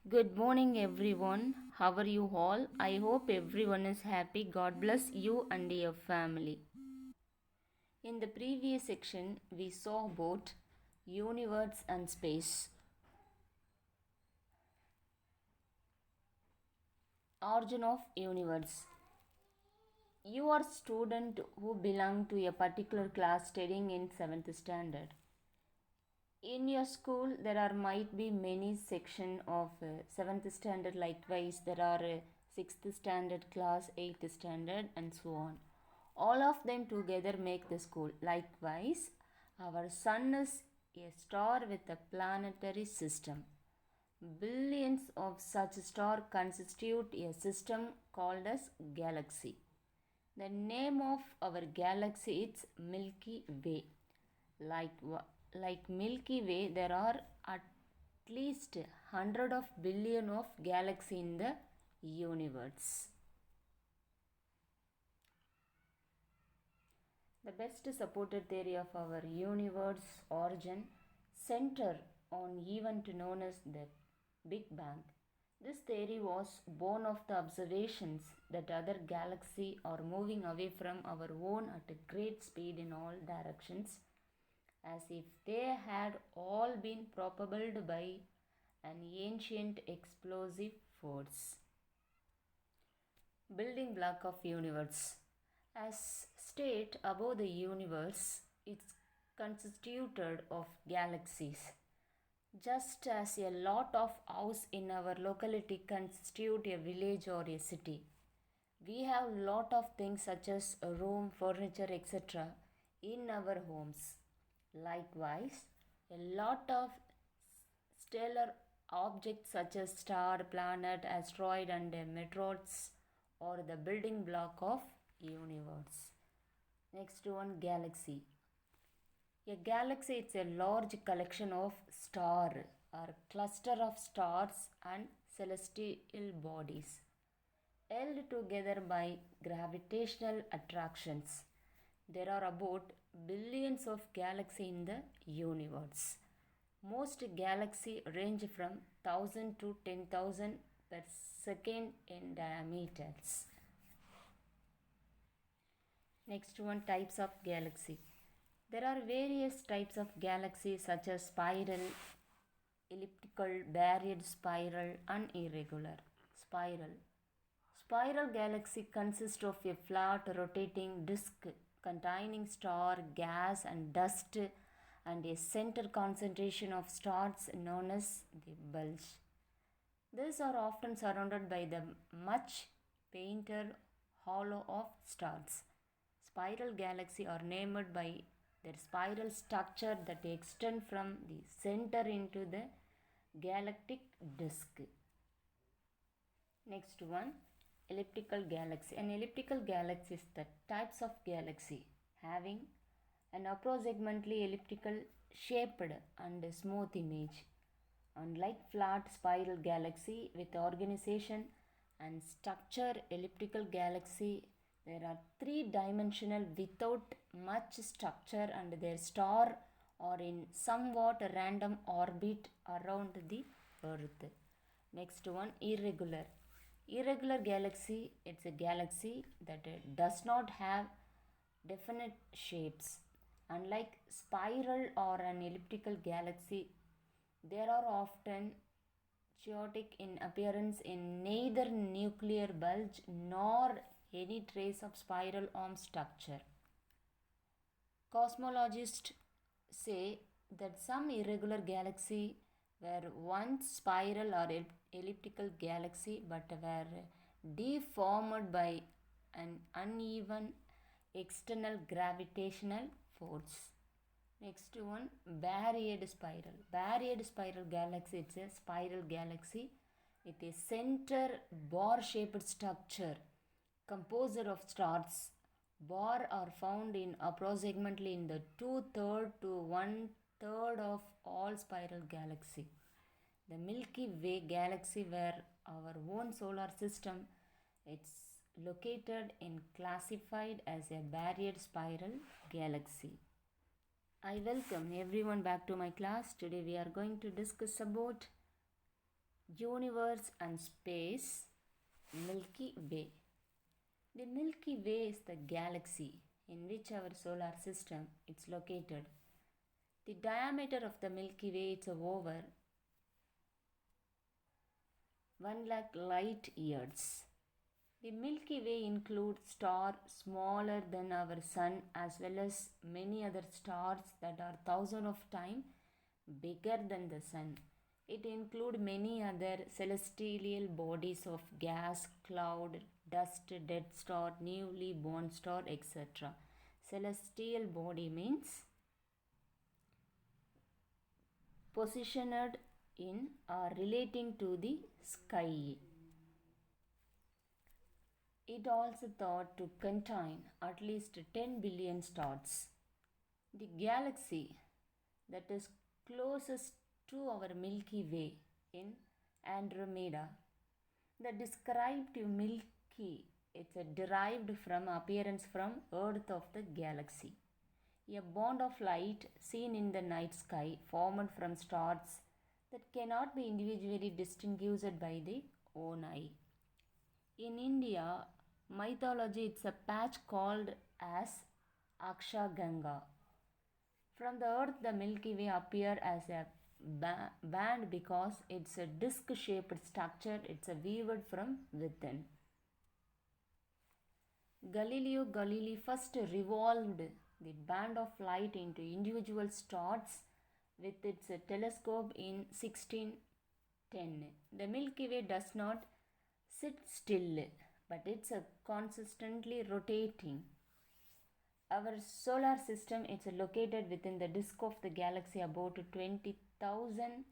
Good morning, everyone. How are you all? I hope everyone is happy. God bless you and your family. In the previous section, we saw about universe and space. Origin of universe. You are student who belong to a particular class studying in 7th standard. In your school, there are might be many section of 7th standard. Likewise, there are 6th standard class, 8th standard, and so on. All of them together make the school. Likewise, our sun is a star with a planetary system. Billions of such stars constitute a system called as galaxy. The name of our galaxy is Milky Way. Like, like Milky Way, there are at least 100 of billion of galaxy in the universe. The best supported theory of our universe origin center on event known as the Big Bang. This theory was born of the observations that other galaxies are moving away from our own at a great speed in all directions, as if they had all been propelled by an ancient explosive force. Building block of universe. As state above the universe, it's constituted of galaxies. Just as a lot of house in our locality constitute a village or a city, we have lot of things such as a room, furniture, etc. in our homes. Likewise, a lot of stellar objects such as star, planet, asteroid, and meteors are the building block of universe. Next one, galaxy. A galaxy is a large collection of stars or cluster of stars and celestial bodies held together by gravitational attractions. There are about billions of galaxies in the universe. Most galaxies range from 1000 to 10,000 per second in diameters. Next one, types of galaxy. There are various types of galaxies such as spiral, elliptical, baried spiral, and irregular. Spiral. Spiral galaxy consists of a flat rotating disk containing star, gas, and dust, and a center concentration of stars known as the bulge. These are often surrounded by the much painted halo of stars. Spiral galaxies are named by their spiral structure that extend from the center into the galactic disk. Next one, elliptical galaxy. An elliptical galaxy is the types of galaxy having an approximately elliptical shaped and smooth image. Unlike flat spiral galaxy with organization and structure, elliptical galaxy there are three-dimensional without much structure, and their star are in somewhat random orbit around the earth. Next one, irregular. Irregular galaxy, it's a galaxy that does not have definite shapes. Unlike spiral or an elliptical galaxy, they are often chaotic in appearance in neither nuclear bulge nor any trace of spiral arm structure. Cosmologists say that some irregular galaxies were once spiral or elliptical galaxy but were deformed by an uneven external gravitational force. Next one, baried spiral. Baried spiral galaxy, it's a spiral galaxy with a center bar shaped structure composed of stars. Bar are found in approximately in the 2/3 to 1/3 of all spiral galaxy. The Milky Way galaxy, where our own solar system, it's located and classified as a baried spiral galaxy. I welcome everyone back to my class. Today we are going to discuss about Universe and space, Milky Way. The Milky Way is the galaxy in which our solar system is located. The diameter of the Milky Way is over 1 lakh light years. The Milky Way includes stars smaller than our sun as well as many other stars that are thousands of times bigger than the sun. It includes many other celestial bodies of gas, cloud, dust, dead star, newly born star, etc. Celestial body means positioned in or relating to the sky. It also thought to contain at least 10 billion stars. The galaxy that is closest to our Milky Way in Andromeda. The described Milky is derived from appearance from Earth of the galaxy. A band of light seen in the night sky formed from stars that cannot be individually distinguished by the own eye. In India mythology, it's a patch called as Akshaganga. From the earth, the Milky Way appears as a band because it's a disc-shaped structure. It's a weaved from within. Galileo Galilei first revolved the band of light into individual stars with its telescope in 1610. The Milky Way does not sit still, but it's consistently rotating. Our solar system is located within the disk of the galaxy about 20,000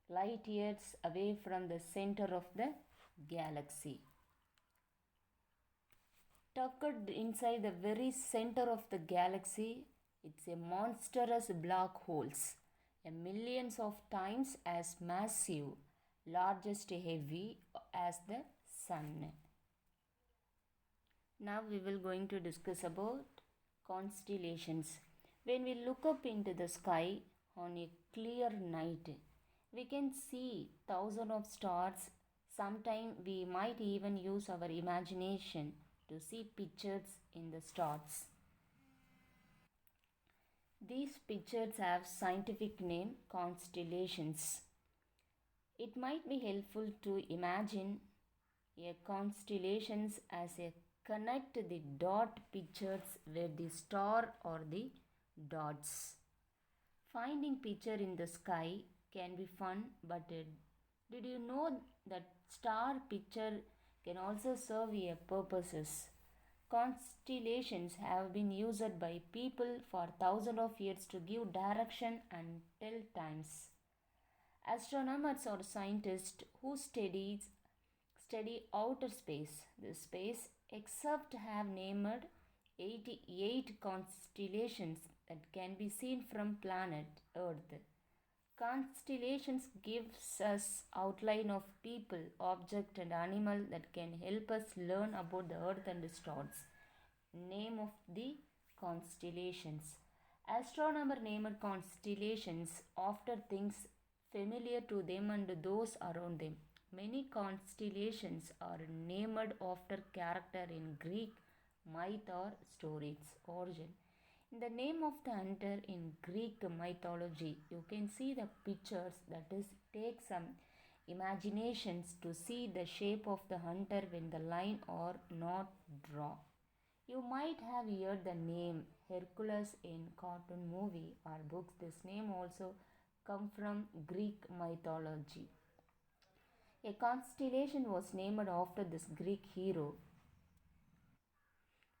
light years away from the center of the galaxy. Tucked inside the very center of the galaxy, it's a monstrous black hole, millions of times as massive, largest heavy as the sun. Now we will going to discuss about constellations. When we look up into the sky on a clear night, we can see thousands of stars. Sometimes we might even use our imagination to see pictures in the stars. These pictures have scientific name constellations. It might be helpful to imagine a constellations as a connect the dot pictures where the star or the dots. Finding picture in the sky can be fun, but did you know that star picture can also serve a purposes? Constellations have been used by people for thousands of years to give direction and tell times. Astronomers or scientists who study outer space. The space except have named 88 constellations that can be seen from planet Earth. Constellations gives us outline of people, object and animal that can help us learn about the earth and the stars. Name of the constellations. Astronomer named constellations after things familiar to them and those around them. Many constellations are named after character in Greek myth or stories origin. In the name of the hunter in Greek mythology, you can see the pictures, that is, take some imaginations to see the shape of the hunter when the line or not draw. You might have heard the name Hercules in cartoon movie or books. This name also come from Greek mythology. A constellation was named after this Greek hero.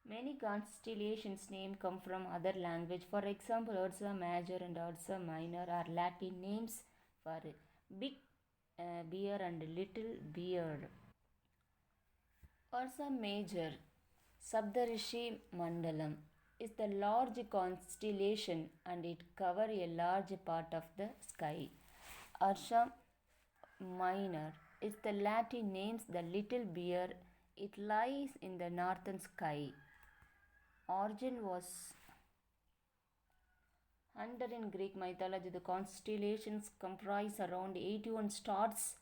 Many constellations name come from other language. For example, Ursa Major and Ursa Minor are Latin names for big bear and little bear. Ursa Major, Saptarishi Mandalam, is the large constellation and it covers a large part of the sky. Ursa Minor is the Latin names the little bear. It lies in the northern sky. Origin was under in Greek mythology. The constellations comprise around 81 stars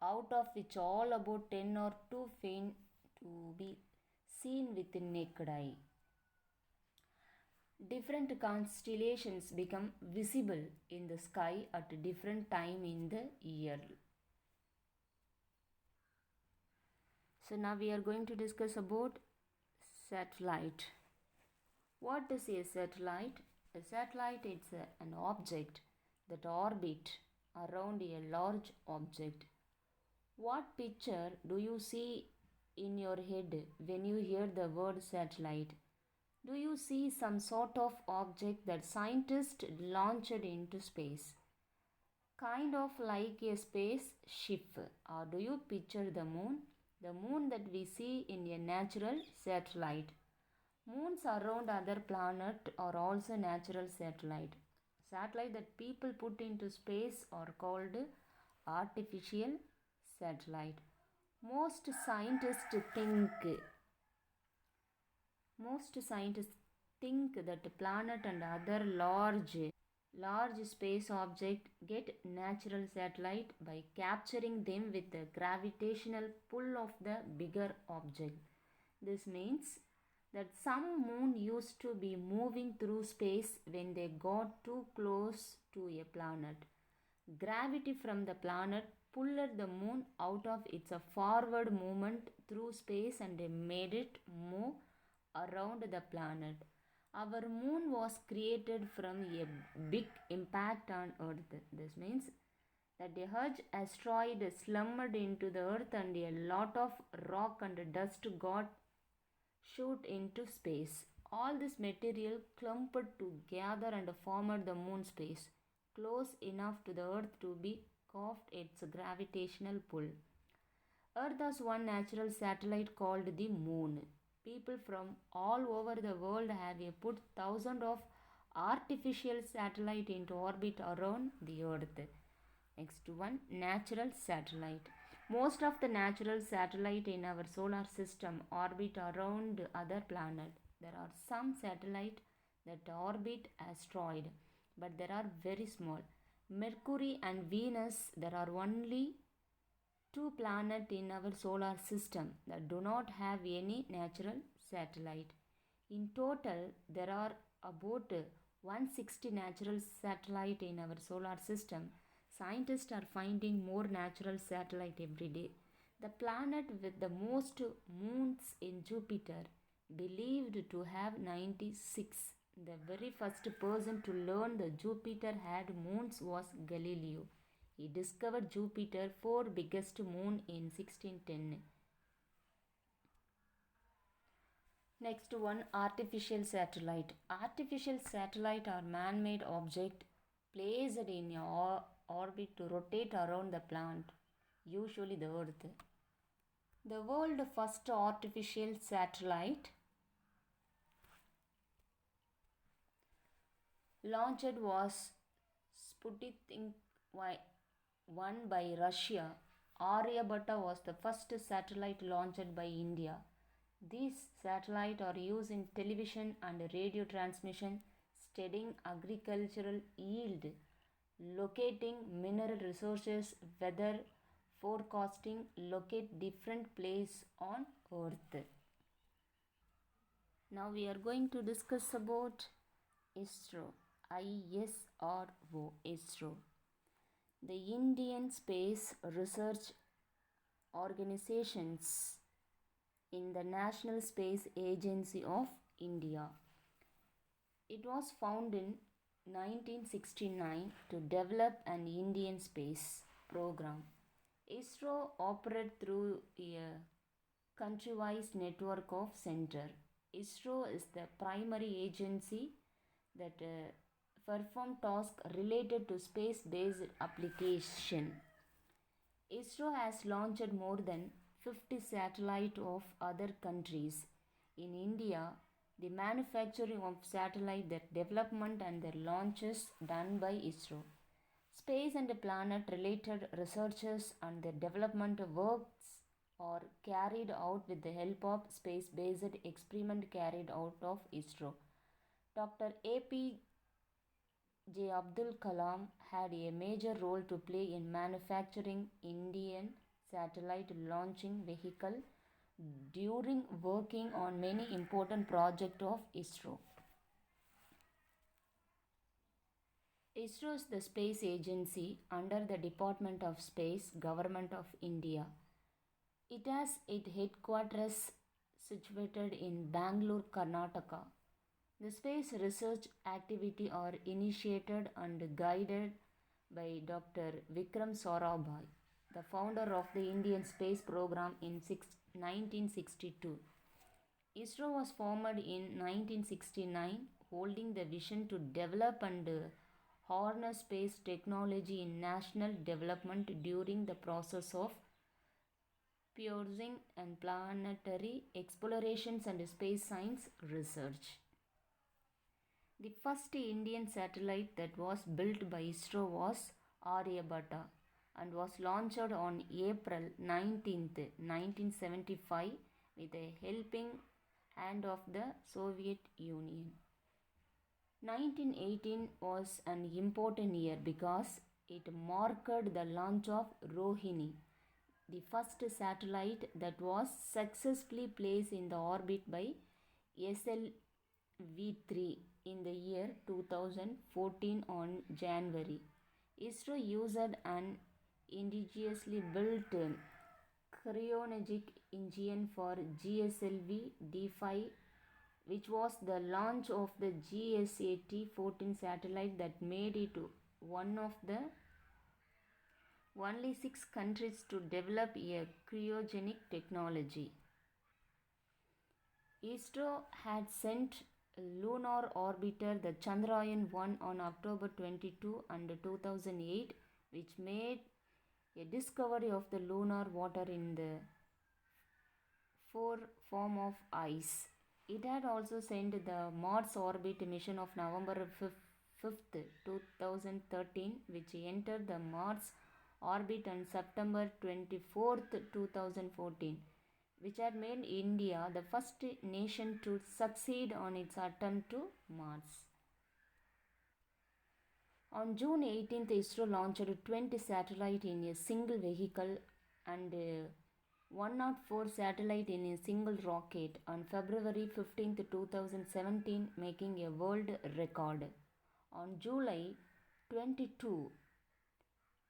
out of which all about 10 are too faint to be seen with the naked eye. Different constellations become visible in the sky at a different time in the year. So now we are going to discuss about satellite. What is a satellite? A satellite is an object that orbit around a large object. What picture do you see in your head when you hear the word satellite? Do you see some sort of object that scientists launched into space? Kind of like a space ship, or do you picture the moon? The moon that we see in a natural satellite. Moons around other planets are also natural satellite. Satellite that people put into space are called artificial satellite. Most scientists think most scientists think that planet and other large space objects get natural satellite by capturing them with the gravitational pull of the bigger object. This means that some moon used to be moving through space when they got too close to a planet. Gravity from the planet pulled the moon out of its forward movement through space and made it move around the planet. Our moon was created from a big impact on Earth. This means that a huge asteroid slammed into the Earth and a lot of rock and dust got shot into space. All this material clumped together and formed the moon space, close enough to the Earth to be caught its gravitational pull. Earth has one natural satellite called the moon. People from all over the world have put thousands of artificial satellites into orbit around the Earth. Next one, natural satellite. Most of the natural satellites in our solar system orbit around other planets. There are some satellites that orbit asteroid, but they are very small. Mercury and Venus, there are only two planets in our solar system that do not have any natural satellite. In total, there are about 160 natural satellites in our solar system. Scientists are finding more natural satellites every day. The planet with the most moons in Jupiter, believed to have 96. The very first person to learn that Jupiter had moons was Galileo. He discovered Jupiter's four biggest moon in 1610. Next one, artificial satellite. Artificial satellite are man-made object placed in orbit to rotate around the planet, usually the Earth. The world's first artificial satellite launched was Sputnik 1 by Russia. Aryabhatta was the first satellite launched by India. These satellites are used in television and radio transmission, studying agricultural yield, locating mineral resources, weather forecasting, locate different places on Earth. Now we are going to discuss about ISRO. ISRO. The Indian Space Research Organizations in the National Space Agency of India. It was founded in 1969 to develop an Indian space program. ISRO operates through a country-wise network of centers. ISRO is the primary agency that perform tasks related to space-based application. ISRO has launched more than 50 satellites of other countries. In India, the manufacturing of satellite, their development and their launches done by ISRO. Space and planet related researches and their development works are carried out with the help of space-based experiment carried out of ISRO. Dr. APJ Abdul Kalam had a major role to play in manufacturing Indian satellite launching vehicle during working on many important projects of ISRO. ISRO is the space agency under the Department of Space, Government of India. It has its headquarters situated in Bangalore, Karnataka. The space research activity are initiated and guided by Dr. Vikram Sarabhai, the founder of the Indian space program in 1962. ISRO was formed in 1969, holding the vision to develop and harness space technology in national development during the process of pursuing and planetary explorations and space science research. The first Indian satellite that was built by ISRO was Aryabhatta and was launched on April 19th, 1975 with a helping hand of the Soviet Union. 1918 was an important year because it marked the launch of Rohini, the first satellite that was successfully placed in the orbit by SLV-3 in the year 2014 on January. ISRO used an indigenously built cryogenic engine for GSLV D5, which was the launch of the GSAT-14 satellite that made it one of the only 6 countries to develop a cryogenic technology. ISRO had sent lunar orbiter the Chandrayaan-1 on October 22 and 2008, which made a discovery of the lunar water in the form of ice. It had also sent the Mars orbit mission of November 5th, 2013, which entered the Mars orbit on September 24th, 2014, which had made India the first nation to succeed on its attempt to Mars. On June 18th, ISRO launched 20 satellites in a single vehicle and 104 satellites in a single rocket on February 15th, 2017, making a world record. On July 22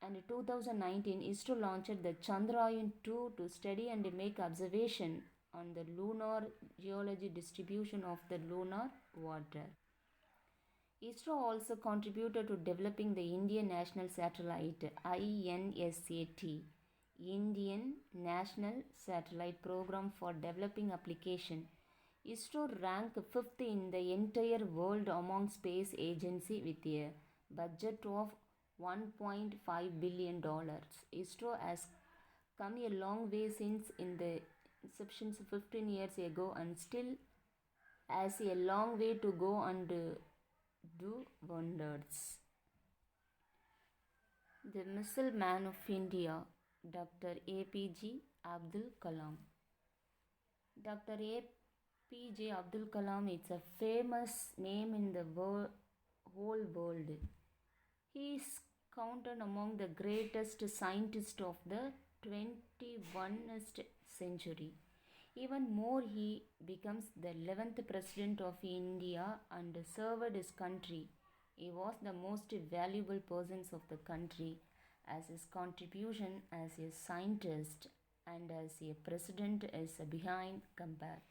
and 2019, ISRO launched the Chandrayaan-2 to study and make observation on the lunar geology distribution of the lunar water. ISRO also contributed to developing the Indian National Satellite INSAT, Indian National Satellite Program for Developing Application. ISRO ranked 5th in the entire world among space agencies with a budget of $1.5 billion. ISRO has come a long way since in the inception 15 years ago and still has a long way to go and do wonders. The Missile Man of India, Dr. APJ Abdul Kalam. Dr. APJ Abdul Kalam is a famous name in the whole world. He is counted among the greatest scientists of the 21st century. Even more, he becomes the 11th President of India and served his country. He was the most valuable person of the country as his contribution as a scientist and as a president is behind compare.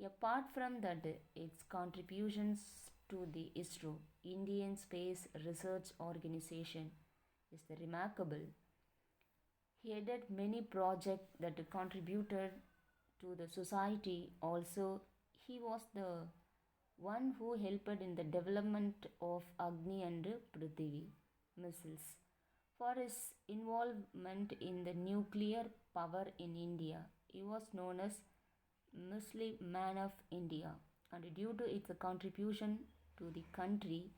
Apart from that, its contributions to the ISRO, Indian Space Research Organization, is remarkable. He headed many projects that contributed to the society. Also, he was the one who helped in the development of Agni and Prithvi missiles. For his involvement in the nuclear power in India, he was known as Missile Man of India, and due to its contribution to the country,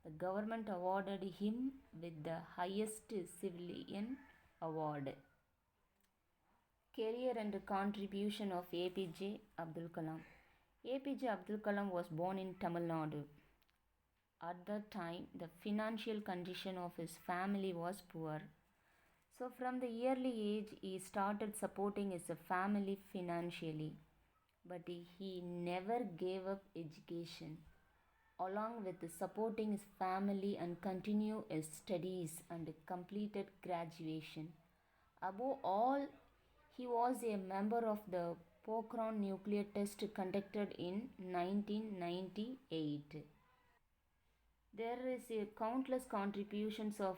the government awarded him with the highest civilian award. Career and contribution of APJ Abdul Kalam. APJ Abdul Kalam was born in Tamil Nadu. At that time, the financial condition of his family was poor. So, from the early age, he started supporting his family financially, but he never gave up education. Along with supporting his family and continue his studies and completed graduation. Above all, he was a member of the Pokhran nuclear test conducted in 1998. There is a countless contributions of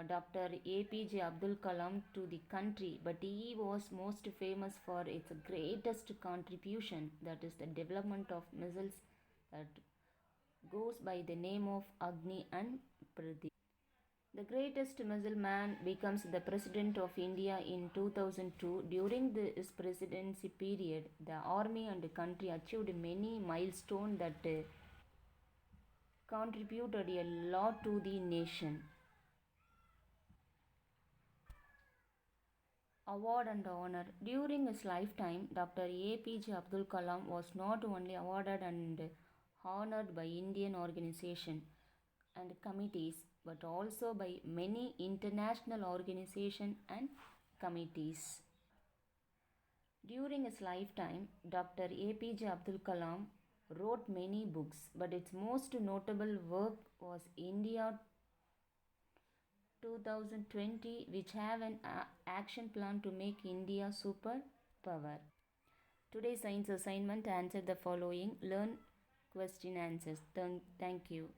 Dr. APJ Abdul Kalam to the country, but he was most famous for its greatest contribution, that is the development of missiles that goes by the name of Agni and Pradeep. The greatest Muslim man becomes the President of India in 2002. During his presidency period, the army and the country achieved many milestones that contributed a lot to the nation. Award and honor. During his lifetime, Dr. APJ Abdul Kalam was not only awarded and honored by Indian organizations and committees, but also by many international organizations and committees. During his lifetime, Dr. APJ Abdul Kalam wrote many books, but its most notable work was India 2020, which have an action plan to make India superpower. Today's science assignment: answer the following, learn question answers. Thank you.